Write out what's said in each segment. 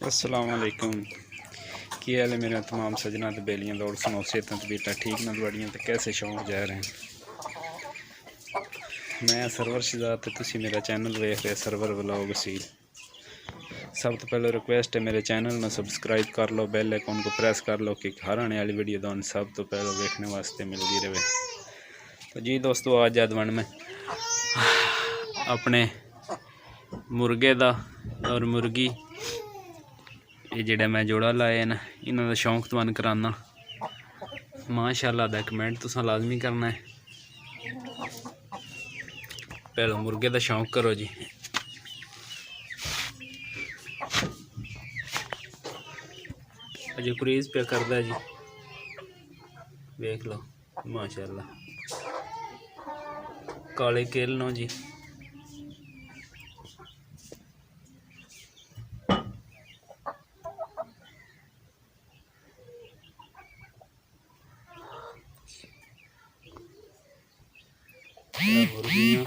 अस्सलाम वालेकुम। की हाल है मेरे तमाम सजना तो बेलियां दौड़ सुनो सेहत तबीयत ठीक न दवाड़ियां तो कैसे शौक जा रहे हैं। मैं सरवर शिजात तो तुसी मेरा चैनल वेख रहे सरवर व्लॉग सी। सब तो पहले रिक्वेस्ट है मेरे चैनल में सब्सक्राइब कर लो, बेल आइकन को प्रेस कर लो कि हर आने वाली वीडियो तो सब तो पहले देखने वास्ते मिलती रहे। तो जी दोस्तों, आज जदवन में अपने मुर्गे दा और मुर्गी ये जेड़ा मैं जोड़ा लाए न इन्हों का शौक तुहानू कराना। माशाअल्लाह दा कमेंट तुसां लाजमी करना है। पहले मुर्गे का शौक करो जी। अजे कुरीज पे करदा जी, देख लो माशाअल्लाह। काले केल नो जी, मुर्गियां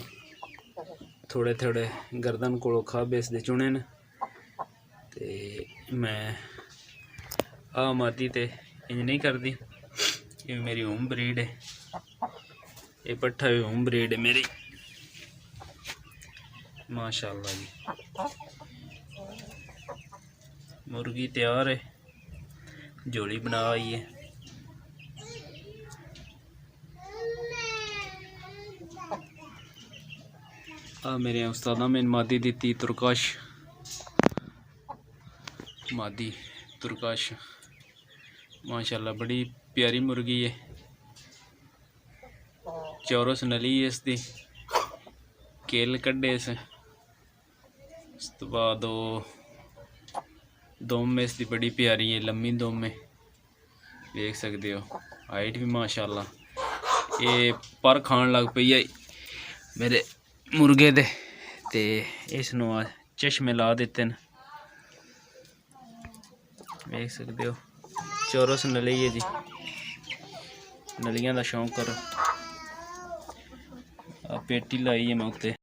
थोड़े थोड़े गर्दन को खाबे इसके चुने न ते मैं आ मादी ते इंज नहीं करती। ये मेरी होम ब्रीड है, ये पट्ठा भी होम ब्रीड है मेरी माशाअल्लाह जी। मुर्गी तैयार है, जोड़ी बना आई है। मेरे उस्तादा में मादी दी प्रकाश मादी प्रकाश माशाअल्लाह बड़ी प्यारी मुर्गी है। चौरस नली है इसकी, केल कड्डे इस तो बाद दुम में इसकी बड़ी प्यारी है, लम्मी दुम में देख सकते हो। हाइट भी माशाअल्लाह। ये पर खान लग पई है मेरे मुर्गे दे ते इसनों चश्मे ला दिते न, देख सकते हो। चौरस नली है जी, नलियां का शौक करो। पेटी लाई है मैं उत्ते।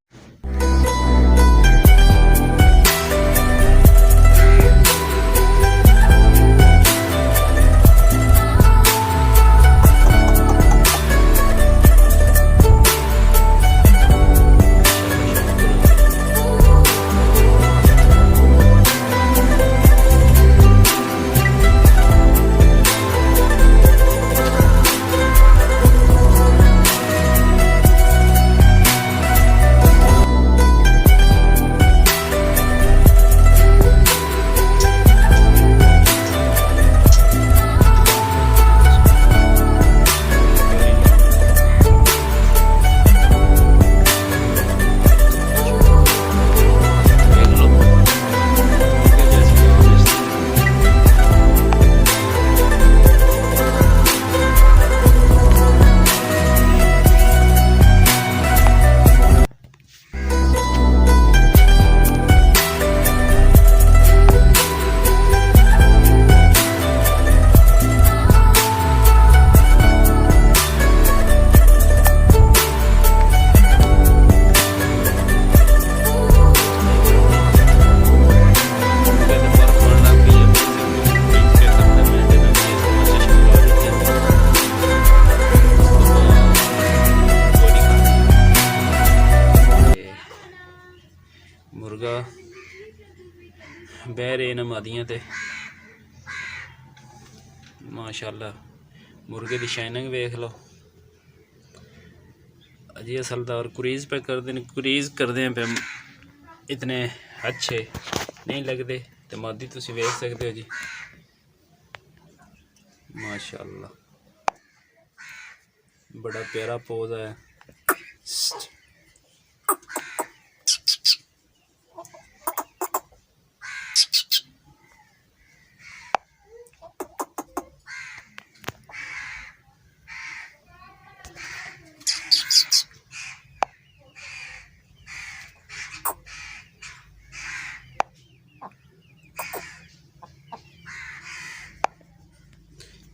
मुर्गा बह रहे न मादियां ते माशाअल्लाह। मुर्गे की शाइनिंग वेख लो अजी। असलदार कुरीज पे करते हैं, कुरीज करते हैं पे इतने अच्छे नहीं लगते। तो मादी तुसी वेख सकते हो जी माशाअल्लाह, बड़ा प्यारा पोज है।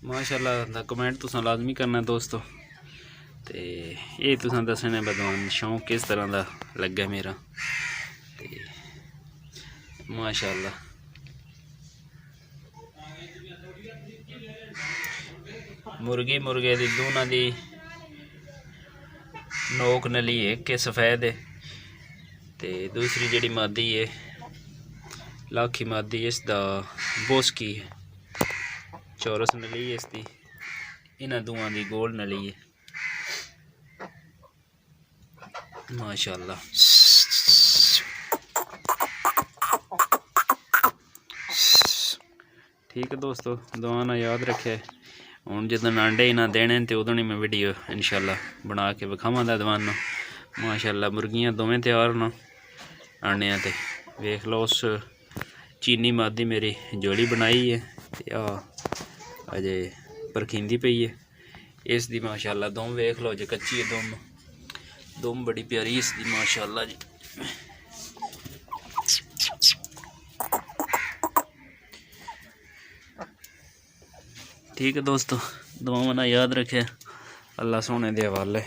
माशाअल्लाह दा कमेंट तुसां लाजमी करना दोस्तों। तो ये तुसां दसने बदवान शौक किस तरह का लग्गा मेरा। ते माशाअल्लाह मुर्गी मुर्गे दी दोनों दी नोक नली है कि सफ़ेद है, ते दूसरी जिहड़ी मादी है लाखी मादी इसदा बोसकी है, चौरस नली है इसकी। इन्हां दोवां दी गोल नली है माशाअल्लाह। ठीक है दोस्तों, दुआ ना याद रखे। हुण जिदन अंडे इन्हां देने तो उदों ही मैं वीडियो इंशाल्लाह बना के विखावांगा दवाना। माशाअल्लाह मुर्गियां दोवें तैयार न आने ते वेख लो। उस चीनी मादी मेरी जोड़ी बनाई है ते आ अजे परखींदी पई है इसदी माशाअल्लाह। दुम वेख लो जे कच्ची है दुम बड़ी प्यारी इसदी माशाअल्लाह जी। ठीक है दोस्तों, दुआवां ना याद रखे। अल्लाह सोने दे हवाले।